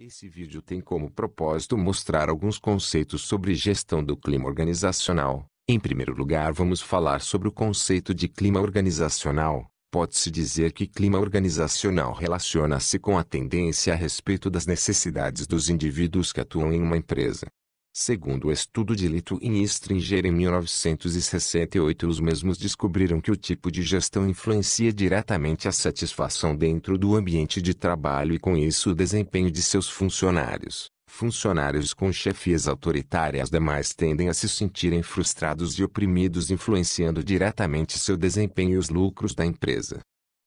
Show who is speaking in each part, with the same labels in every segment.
Speaker 1: Esse vídeo tem como propósito mostrar alguns conceitos sobre gestão do clima organizacional. Em primeiro lugar, vamos falar sobre o conceito de clima organizacional. Pode-se dizer que clima organizacional relaciona-se com a tendência a respeito das necessidades dos indivíduos que atuam em uma empresa. Segundo o estudo de Litton e Stringer em 1968, os mesmos descobriram que o tipo de gestão influencia diretamente a satisfação dentro do ambiente de trabalho e com isso o desempenho de seus funcionários. Funcionários com chefias autoritárias demais tendem a se sentirem frustrados e oprimidos, influenciando diretamente seu desempenho e os lucros da empresa.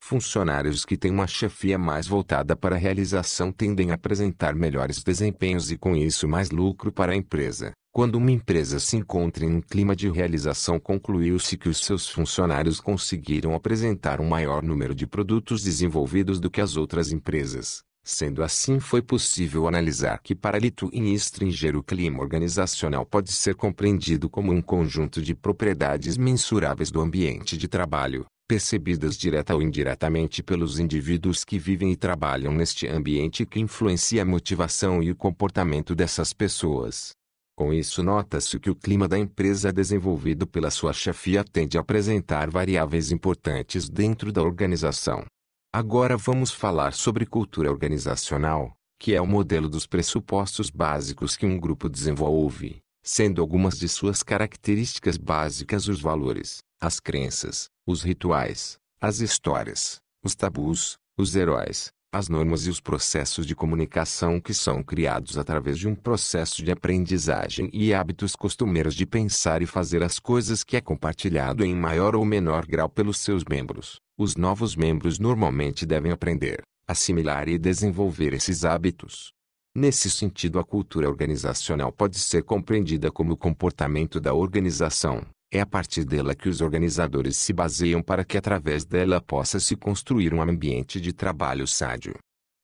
Speaker 1: Funcionários que têm uma chefia mais voltada para a realização tendem a apresentar melhores desempenhos e com isso mais lucro para a empresa. Quando uma empresa se encontra em um clima de realização, concluiu-se que os seus funcionários conseguiram apresentar um maior número de produtos desenvolvidos do que as outras empresas. Sendo assim, foi possível analisar que para Litton e Stringer o clima organizacional pode ser compreendido como um conjunto de propriedades mensuráveis do ambiente de trabalho, percebidas direta ou indiretamente pelos indivíduos que vivem e trabalham neste ambiente, que influencia a motivação e o comportamento dessas pessoas. Com isso, nota-se que o clima da empresa desenvolvido pela sua chefia tende a apresentar variáveis importantes dentro da organização. Agora vamos falar sobre cultura organizacional, que é o modelo dos pressupostos básicos que um grupo desenvolve, sendo algumas de suas características básicas os valores, as crenças, os rituais, as histórias, os tabus, os heróis, as normas e os processos de comunicação que são criados através de um processo de aprendizagem e hábitos costumeiros de pensar e fazer as coisas, que é compartilhado em maior ou menor grau pelos seus membros. Os novos membros normalmente devem aprender, assimilar e desenvolver esses hábitos. Nesse sentido, a cultura organizacional pode ser compreendida como o comportamento da organização. É a partir dela que os organizadores se baseiam para que através dela possa se construir um ambiente de trabalho sádio.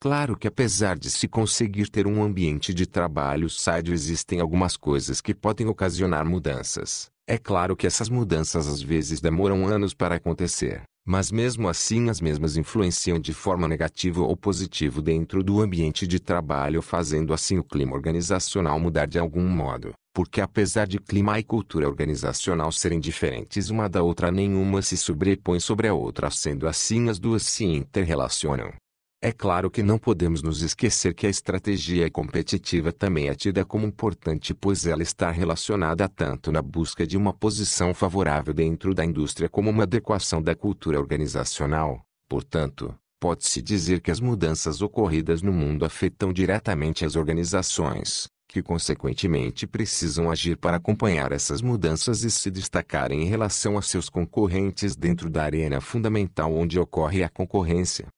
Speaker 1: Claro que apesar de se conseguir ter um ambiente de trabalho sádio, existem algumas coisas que podem ocasionar mudanças. É claro que essas mudanças às vezes demoram anos para acontecer, mas mesmo assim as mesmas influenciam de forma negativa ou positiva dentro do ambiente de trabalho, fazendo assim o clima organizacional mudar de algum modo. Porque apesar de clima e cultura organizacional serem diferentes uma da outra, nenhuma se sobrepõe sobre a outra, sendo assim as duas se interrelacionam. É claro que não podemos nos esquecer que a estratégia competitiva também é tida como importante, pois ela está relacionada tanto na busca de uma posição favorável dentro da indústria como uma adequação da cultura organizacional. Portanto, pode-se dizer que as mudanças ocorridas no mundo afetam diretamente as organizações, que consequentemente precisam agir para acompanhar essas mudanças e se destacarem em relação a seus concorrentes dentro da arena fundamental onde ocorre a concorrência.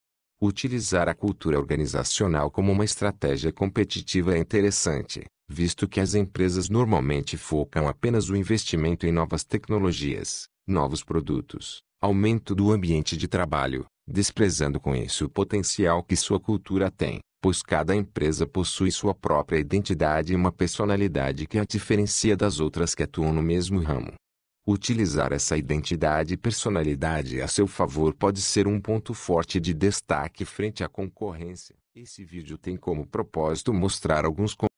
Speaker 1: Utilizar a cultura organizacional como uma estratégia competitiva é interessante, visto que as empresas normalmente focam apenas o investimento em novas tecnologias, novos produtos, aumento do ambiente de trabalho, desprezando com isso o potencial que sua cultura tem, pois cada empresa possui sua própria identidade e uma personalidade que a diferencia das outras que atuam no mesmo ramo. Utilizar essa identidade e personalidade a seu favor pode ser um ponto forte de destaque frente à concorrência. Esse vídeo tem como propósito mostrar alguns